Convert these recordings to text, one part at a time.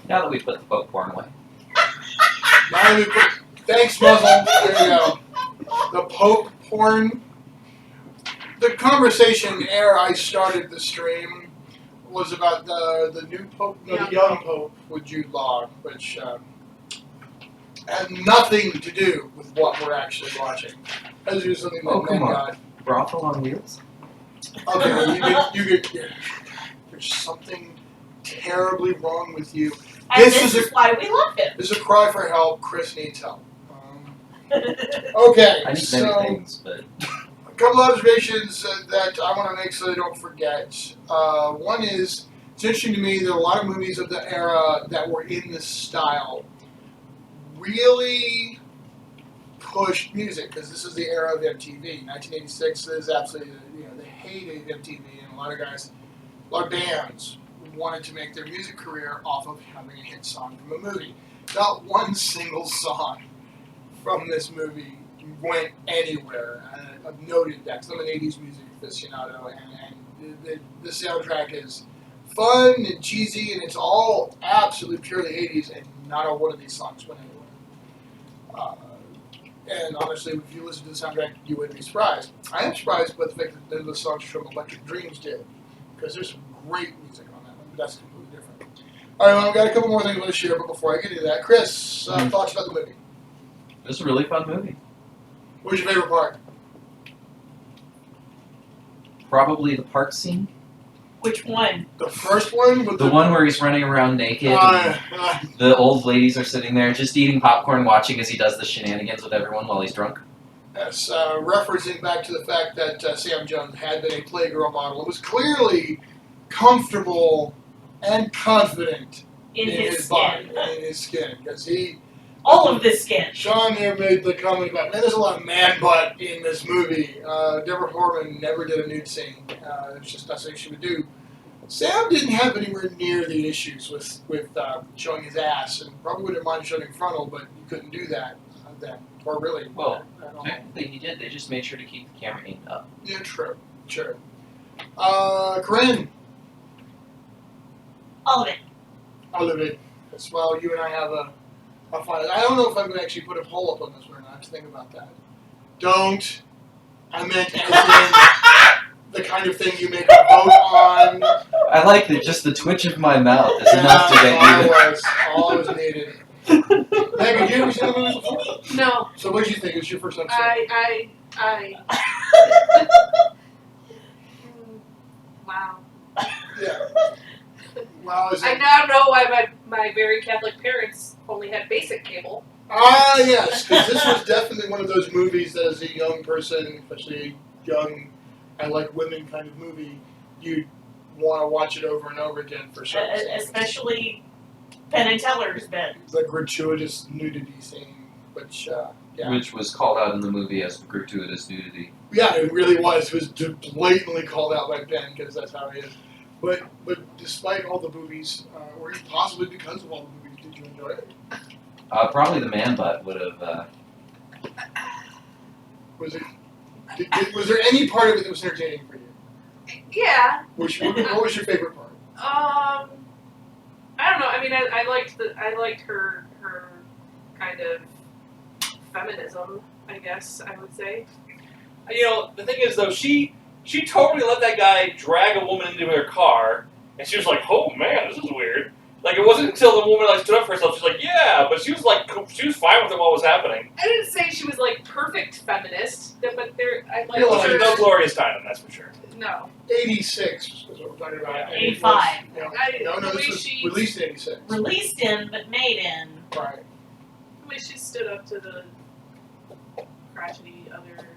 Now that we put the folk porn away. Thanks, Muzzle. There you go. The Pope porn. The conversation ere I started the stream was about the new Pope, the young Pope with Jude Law, which had nothing to do with what we're actually watching. As do something that men got. Brothel on wheels? Okay, you get. There's something terribly wrong with you. And this is why we love him. This is a cry for help. Chris needs help. Okay, I need so many things, but a couple of observations that I want to make so they don't forget. One is, it's interesting to me that a lot of movies of the era that were in this style really pushed music, because this is the era of MTV. 1986 is absolutely, the heyday of MTV, and a lot of bands wanted to make their music career off of having a hit song from a movie. Not one single song from this movie went anywhere. I've noted that, because I'm an 80s music aficionado, and the soundtrack is fun and cheesy, and it's all absolutely purely 80s, and not a one of these songs went anywhere. And honestly, if you listen to the soundtrack, you wouldn't be surprised. I am surprised by the fact that none of the songs from Electric Dreams did, because there's some great music on that one, but that's completely different. All right, well, I've got a couple more things I want to share, but before I get into that, Chris, thoughts about the movie? it was a really fun movie. What was your favorite part? Probably the park scene. Which one? The first one? With The one where he's running around naked. And the old ladies are sitting there just eating popcorn, watching as he does the shenanigans with everyone while he's drunk. Yes, referencing back to the fact that Sam Jones had been a Playgirl model and was clearly comfortable and confident in his body, in his skin, because all of this skin. Sean here made the comment about, man, there's a lot of man butt in this movie. Deborah Foreman never did a nude scene. It's just not something she would do. Sam didn't have anywhere near the issues with showing his ass, and probably wouldn't mind showing frontal, but you couldn't do that then. Or really. Well, technically he did. They just made sure to keep the camera aimed up. Yeah, true. Sure. Carinn. All of it. All of it. As well, you and I have a fun. I don't know if I'm going to actually put a poll up on this one or not. I have to think about that. Don't. I meant as in the kind of thing you make a vote on. I like that just the twitch of my mouth is enough to get you. All I was needed. Meg, did you ever see the movie before? No. So what did you think? It was your first time seeing it? Wow. Yeah. Wow, I now know why my very Catholic parents only had basic cable. Ah, yes, because this was definitely one of those movies that as a young person, especially a young, I like women kind of movie, you'd want to watch it over and over again for certain reasons. Especially Penn and Teller's bed. It's a gratuitous nudity scene, which, yeah. Which was called out in the movie as gratuitous nudity. Yeah, it really was. It was blatantly called out by Penn, because that's how he is. But despite all the movies, or possibly because of all the movies, did you enjoy it? Probably the man butt would have. Was there any part of it that was entertaining for you? Yeah. What was your favorite part? I don't know. I mean, I liked her kind of feminism, I guess I would say. You know, the thing is though, she totally let that guy drag a woman into her car, and she was like, "Oh man, this is weird." Like, it wasn't until the woman stood up for herself. She's like, "Yeah," but she was fine with it while it was happening. I didn't say she was perfect feminist, but I like. Well, she's no Gloria Steinem, that's for sure. No. 86 is what we're talking about. 85. No, this was released in 86. Released in, but made in. Right. The way she stood up to the crotchety other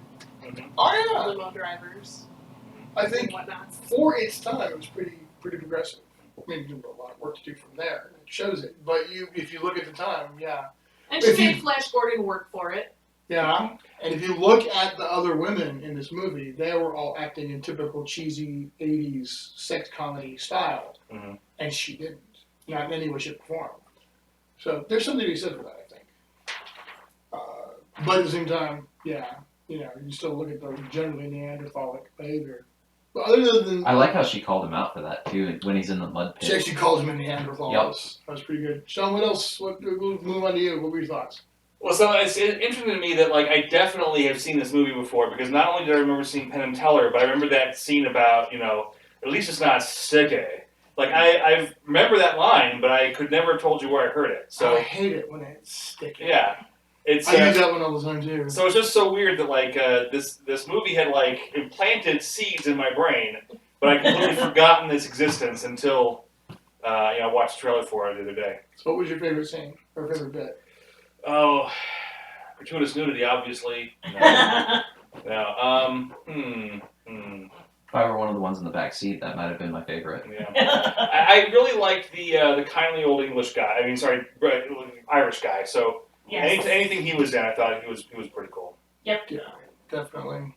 limo drivers. I think whatnot. for its time, it was pretty progressive. I mean, there was a lot of work to do from there. It shows it. But if you look at the time, yeah. And she made Flash Gordon work for it. Yeah. And if you look at the other women in this movie, they were all acting in typical cheesy 80s sex comedy style. Mm-hmm. And she didn't. Not in any way, shape, or form. So there's something to be said for that, I think. But at the same time, yeah, you still look at the generally Neanderthalic behavior. But other than I like how she called him out for that too when he's in the mud she pit. actually calls him a Neanderthal. Yep. That was pretty good. Sean, what else? We'll move on to you. What were your thoughts? Well, so it's interesting to me that like I definitely have seen this movie before because not only did I remember seeing Penn and Teller, but I remember that scene about at least it's not sticky. Like I remember that line, but I could never have told you where I heard it. So I hate it when it's sticky. yeah, it's. I use that one all the time too. So it's just so weird that like this movie had like implanted seeds in my brain, but I completely forgotten its existence until I watched the trailer for it the other day. So what was your favorite scene or favorite bit? Oh, gratuitous nudity, obviously. No. If I were one of the ones in the back seat, that might have been my favorite. Yeah. I really liked the kindly old English guy. I mean, sorry, Irish guy. So Yes. anything he was in, I thought he was pretty cool. Yeah, definitely.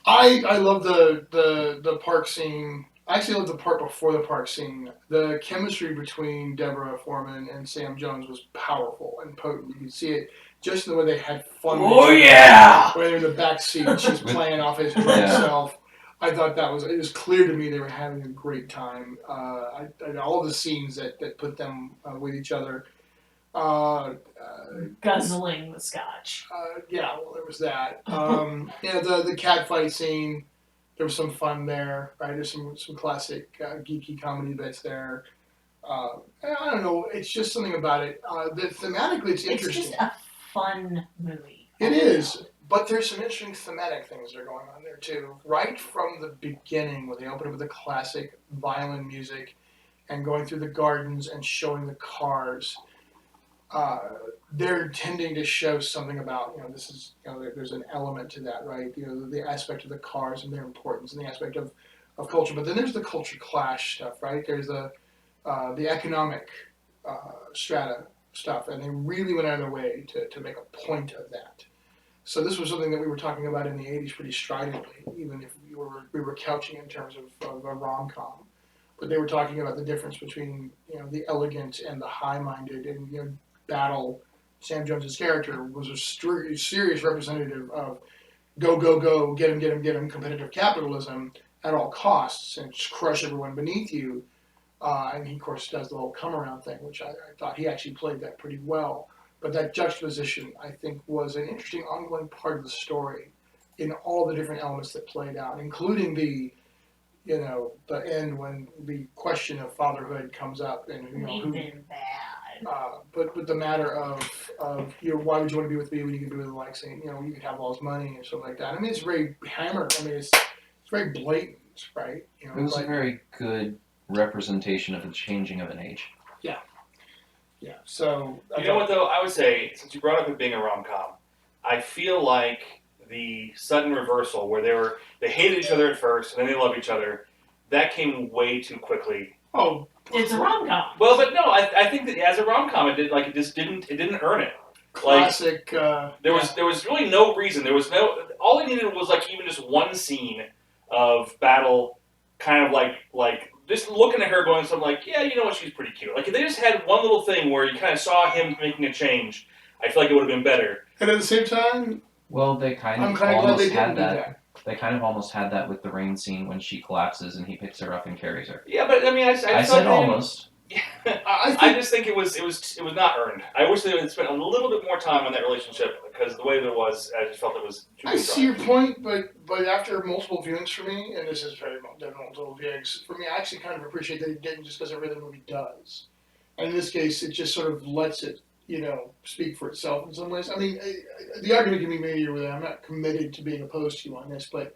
I love the park scene. I actually love the part before the park scene. The chemistry between Deborah Foreman and Sam Jones was powerful and potent. You could see it just in the way they had fun. Oh yeah! When they're in the back seat and she's playing off his drunk self. I thought it was clear to me they were having a great time. All of the scenes that put them with each other. Guzzling the scotch. Yeah, well, there was that. The catfight scene. There was some fun there, right? There's some classic geeky comedy bits there. I don't know. It's just something about it. Thematically, it's interesting. It's just a fun movie. It is, but there's some interesting thematic things that are going on there too. Right from the beginning, when they open up with the classic violin music, and going through the gardens and showing the cars. They're intending to show something about, this is, there's an element to that, right? The aspect of the cars and their importance and the aspect of culture. But then there's the culture clash stuff, right? There's the economic strata stuff. And they really went out of their way to make a point of that. So this was something that we were talking about in the 80s pretty stridently, even if we were couching in terms of a rom-com. But they were talking about the difference between, the elegant and the high-minded and, Battle, Sam Jones's character was a serious representative of go, go, go, get him, competitive capitalism at all costs and just crush everyone beneath you. And he, of course, does the whole come-around thing, which I thought he actually played that pretty well. But that juxtaposition, I think, was an interesting ongoing part of the story in all the different elements that played out, including the end when the question of fatherhood comes up and, We've been bad. But the matter of why would you want to be with me when you can be with like saying you could have all his money and stuff like that. I mean it's very hammered. I mean it's very blatant, right? It was a very good representation of the changing of an age. Yeah. So You know what though? I would say since you brought up it being a rom-com, I feel like the sudden reversal where they hated each other at first and then they love each other, that came way too quickly. Oh. It's a rom-com. Well, but no, I think that as a rom-com, it didn't earn it. Classic. There was really no reason. All they needed was like even just one scene of Battle, kind of like just looking at her going something like, yeah, you know what, she's pretty cute. Like if they just had one little thing where you kind of saw him making a change, I feel like it would have been better. And at the same time, well, they kind I'm of kind of glad they almost didn't had do that. They kind of almost had that with the rain scene when she collapses and he picks her up and carries her. Yeah, but I mean, I said almost. Yeah, I just think it was not earned. I wish they had spent a little bit more time on that relationship because the way that it was, I just felt it was too I see your point, but after multiple viewings for me, and this is very multiple viewings, for me I actually kind of appreciate that it didn't just because every other movie does. And in this case, it just sort of lets it, speak for itself in some ways. I mean, the argument can be made here where I'm not committed to being opposed to you on this, but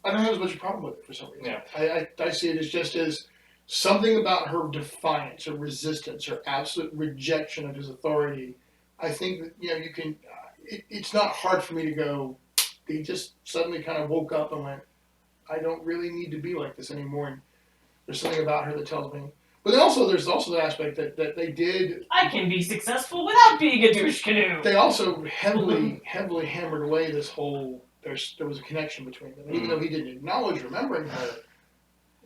I don't have as much a problem with it for some reason. Yeah. I see it as just as something about her defiance, her resistance, her absolute rejection of his authority. I think that, you can, it's not hard for me to go, he just suddenly kind of woke up and went, I don't really need to be like this anymore. And there's something about her that tells me. But then there's also the aspect that they did. I can be successful without being a douche canoe. They also heavily hammered away this whole, there was a connection between them. And even though he didn't acknowledge remembering her,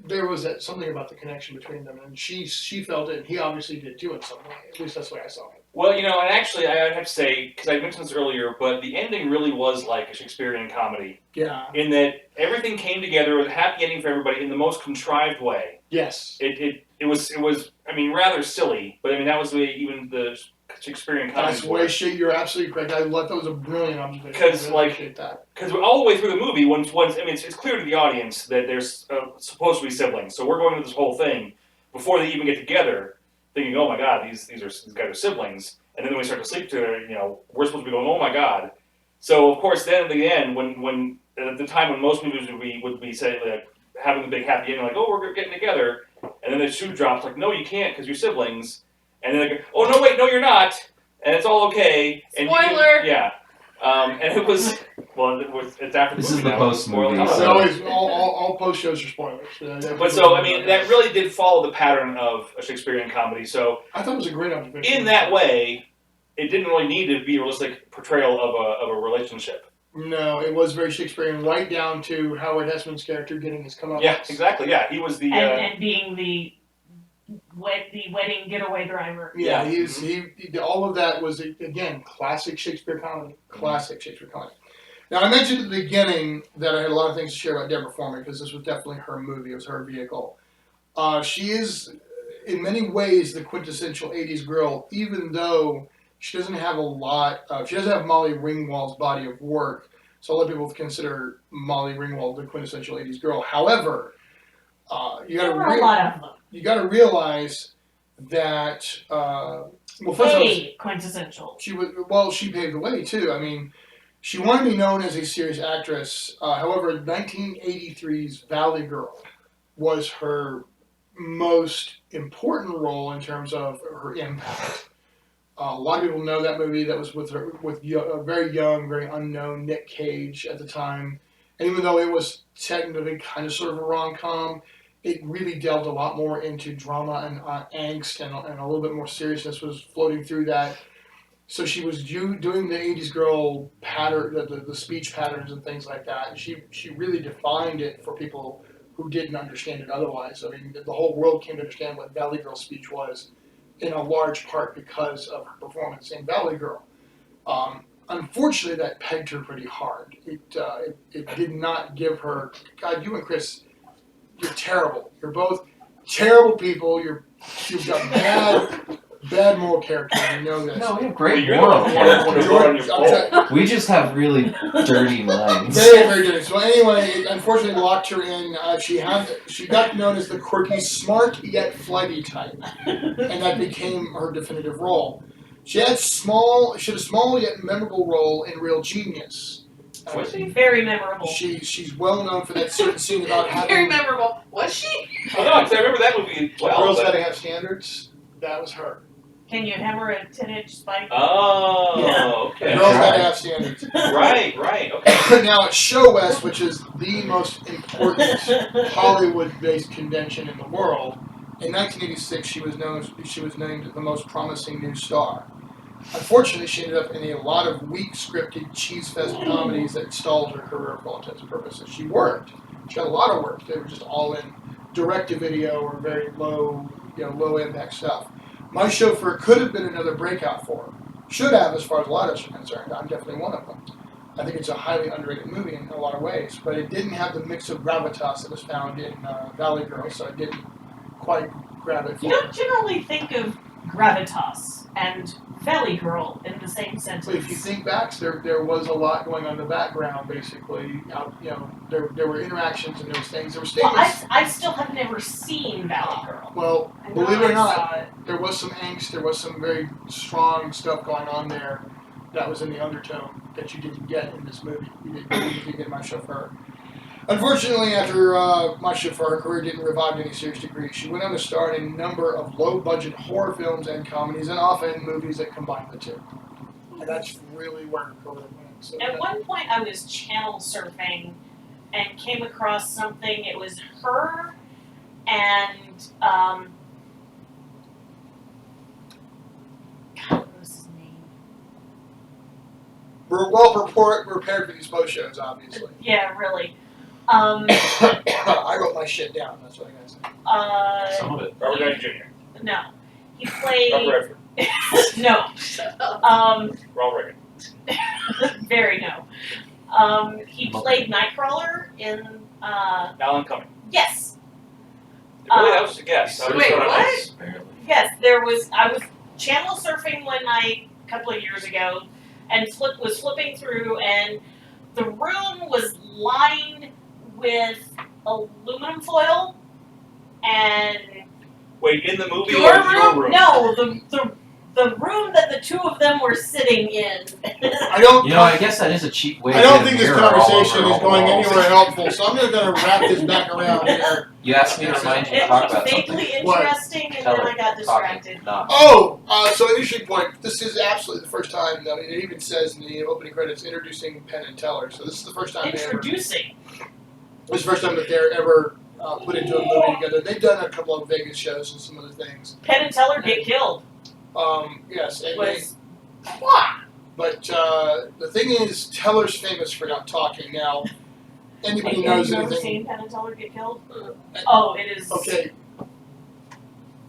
there was something about the connection between them. And she felt it, and he obviously did too in some way. At least that's the way I saw it. Well, and actually, I have to say, because I mentioned this earlier, but the ending really was like a Shakespearean comedy. Yeah. In that everything came together with a happy ending for everybody in the most contrived way. Yes. It was, I mean, rather silly, but I mean, that was the way even the Shakespearean comedy That's the way you're absolutely correct. I thought that was a brilliant observation. Because, appreciate that. Because all the way through the movie, once I mean, it's clear to the audience that there's supposed to be siblings. So we're going through this whole thing before they even get together, thinking, "Oh my God, these guys are siblings." And then when we start to sleep together, we're supposed to be going, "Oh my God." So of course, then at the end, when at the time when most movies would be say like having the big happy ending, like, "Oh, we're getting together," and then the shoe drops, like, "No, you can't because you're siblings," and then they go, "Oh no, wait, no, you're not," and it's all okay. And Spoiler. and it was. Well, it's after the This movie is the now. post Spoiler. movie. It's So. always all post shows are spoilers. But so I mean, that really did follow the pattern of a Shakespearean comedy. So I thought it was a great observation. in that way, it didn't really need to be a realistic portrayal of a relationship. No, it was very Shakespearean, right down to Howard Hessman's character getting his comeuppance. Yeah, exactly. Yeah, he was the. and being the wedding getaway driver. Yeah, he all of that was again classic Shakespeare comedy. Classic Shakespeare comedy. Now I mentioned at the beginning that I had a lot of things to share about Deborah Foreman because this was definitely her movie. It was her vehicle. She is in many ways the quintessential '80s girl, even though she doesn't have a lot. She doesn't have Molly Ringwald's body of work, so a lot of people consider Molly Ringwald the quintessential '80s girl. However, There were a lot of them. you got to realize that. Well, first of all, Quintessential. she paved the way too. I mean, she wanted to be known as a serious actress. However, 1983's Valley Girl was her most important role in terms of her impact. A lot of people know that movie. That was with a very young, very unknown Nick Cage at the time. And even though it was technically kind of sort of a rom-com, it really delved a lot more into drama and angst and a little bit more seriousness was floating through that. So she was doing the 80s girl pattern, the speech patterns and things like that. And she really defined it for people who didn't understand it otherwise. I mean, the whole world came to understand what Valley Girl speech was in a large part because of her performance in Valley Girl. Unfortunately, that pegged her pretty hard. It did not give her, God, you and Chris, you're terrible. You're both terrible people. You've got bad moral character. You know this. No, we have great You're moral the one who wrote on your poll. We just have really dirty minds. Very, very good. So anyway, it unfortunately locked her in. She got known as the quirky, smart yet flighty type, and that became her definitive role. She had a small yet memorable role in Real Genius. Was she? Very memorable. She's well known for that certain scene about Very having memorable. Was she? Oh no, because I remember that movie well. girls but- gotta have standards. That was her. Can you hammer a 10-inch spike? Oh, okay. Girls gotta have standards. Right, okay. Now at Show West, which is the most important Hollywood-based convention in the world, in 1986 she was named the most promising new star. Unfortunately, she ended up in a lot of weak scripted cheese fest comedies that stalled her career for all intents and purposes. She worked. She had a lot of work. They were just all in direct-to-video or very low impact stuff. My Chauffeur could have been another breakout for her. Should have, as far as a lot of us are concerned. I'm definitely one of them. I think it's a highly underrated movie in a lot of ways, but it didn't have the mix of gravitas that was found in Valley Girl, so I didn't quite grab it. You don't generally think of gravitas and Valley Girl in the same sentence. But if you think back, there was a lot going on in the background, basically. There were interactions and there was things. There were Well, statements. I still have never seen Valley Girl. Well, I know believe it or I not, saw it. there was some angst, there was some very strong stuff going on there that was in the undertone that you didn't get in this movie. You didn't get My Chauffeur. Unfortunately, after My Chauffeur, her career didn't revive to any serious degree. She went on to star in a number of low-budget horror films and comedies, and often movies that combine the two. And that's really where her career went. So At one point, I was channel surfing and came across something. It was her and God, what was his name? we're well prepared for these post shows, obviously. Yeah, really. I wrote my shit down. That's what I gotta say. Some of it. Robert Downey Jr. No, he played. Robert Redford. No. Wrong record. Very no. He played Nightcrawler in. Alan Cumming. Yes. Really, that was a guess. I was Wait, throwing out what? names. Barely. Yes, I was channel surfing one night a couple of years ago, and was flipping through, and the room was lined with aluminum foil, and Wait, in the movie your or your room? No, the room that the two of them were sitting in. I don't. You know, I guess that is a cheap way. I to don't get a think this mirror all conversation over is all the going walls. anywhere helpful, so I'm going to wrap this back around here. You asked me to remind you to It talk looked about vaguely something. What? interesting, and Tell then her. I got distracted. Not. Oh, so an interesting point. This is absolutely the first time. I mean, it even says in the opening credits, introducing Penn and Teller. So this is the first time Introducing. This is the first time that they're ever put into a movie together. They've done a couple of Vegas shows and some other things. Penn and Teller get killed. Yes, and Was but the thing is, Teller's famous for not talking. Now, anybody Have knows you ever anything? seen Penn and Teller get killed? Oh, it is. Okay,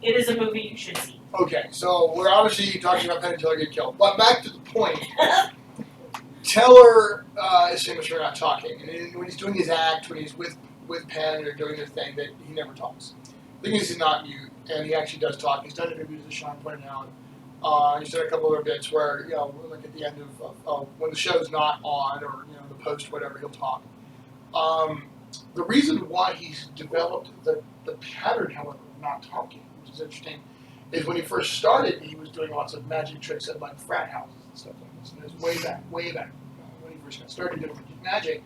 It is a movie you should see. okay. So we're obviously talking about Penn and Teller get killed, but back to the point. Teller is famous for not talking, and when he's doing his act, when he's with Penn or doing their thing, that he never talks. The thing is, he's not mute, and he actually does talk. He's done interviews, as Sean pointed out. He's done a couple other bits where, you know, like at the end of when the show's not on, or you know, the post, whatever, he'll talk. The reason why he's developed the pattern, however, of not talking, which is interesting, is when he first started, he was doing lots of magic tricks at like frat houses and stuff like this. And it was way back when he first got started doing magic,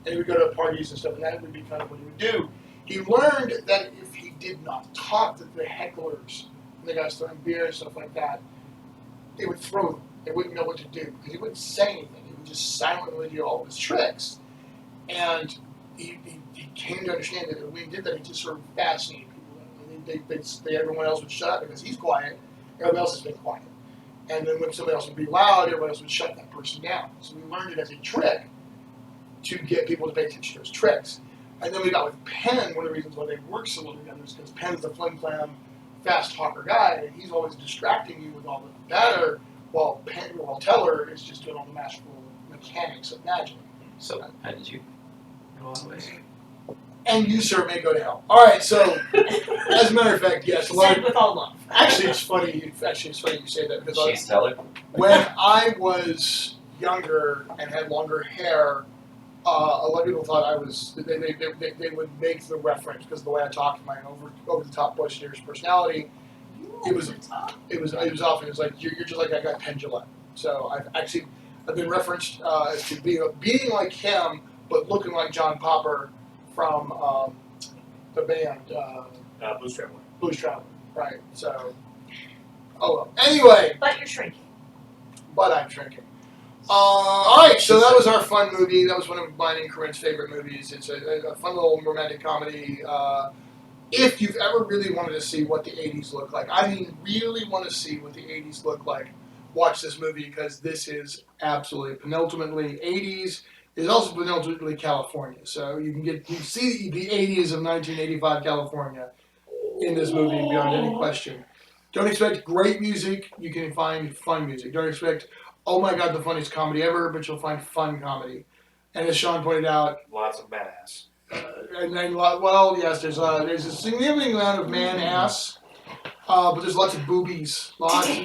and he would go to parties and stuff, and that would be kind of what he would do. He learned that if he did not talk, that the hecklers, and the guys throwing beer and stuff like that, they would throw them. They wouldn't know what to do because he wouldn't say anything. He would just silently do all of his tricks. And he came to understand that when he did that, he just sort of fascinated people. Everyone else would shut up because he's quiet. Everybody else has been quiet. And then when somebody else would be loud, everybody else would shut that person down. So we learned it as a trick to get people to pay attention to his tricks. And then we got with Penn. One of the reasons why they work so well together is because Penn's the flim-flam, fast talker guy, and he's always distracting you with all the batter, while Teller is just doing all the masterful mechanics of magic. So, how did you? In a lot of ways. And you, sir, may go to hell. All right, so as a matter of fact, yes, a lot Said of, with all love. actually it's funny you say that because She's Teller. when I was younger and had longer hair, a lot of people thought I was. They would make the reference because of the way I talked, my over the top Bush-Sears personality. It was often like you're just like that guy Penn Jillette. So I've been referenced as to being like him, but looking like John Popper from the band Blues Traveler. Blues Traveler, right? So, oh well. Anyway, But you're shrinking. but I'm shrinking. All right, so that was our fun movie. That was one of mine and Carinn's favorite movies. It's a fun little romantic comedy. If you've ever really wanted to see what the 80s look like, I mean really want to see what the 80s look like, watch this movie because this is absolutely penultimately 80s. It's also penultimately California. So you can see the 80s of 1985 California in this movie beyond any question. Don't expect great music. You can find fun music. Don't expect, oh my God, the funniest comedy ever, but you'll find fun comedy. And as Sean pointed out, Lots of badass. and then, well, yes, there's a significant amount of man ass, but there's lots of boobies, lots of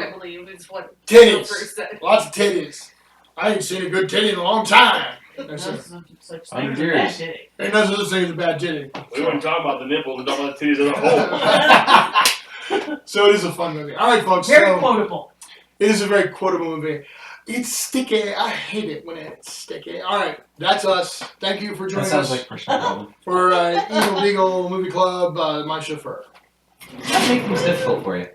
I believe is what titties, Chauffeur said. lots of titties. I ain't seen a good titty in a long time. There's That's no it. such On thing as a yours. bad day. Ain't no such thing as a bad titty. We wouldn't talk about the nipple, we talk about the titties as a whole. So it is a fun movie. All right, folks. Very so quotable. it is a very quotable movie. It's sticky. I hate it when it's sticky. All right, that's us. Thank you for That joining sounds us like personal problem. for Eagle Beagle Movie Club. My Chauffeur. That makes things difficult for you.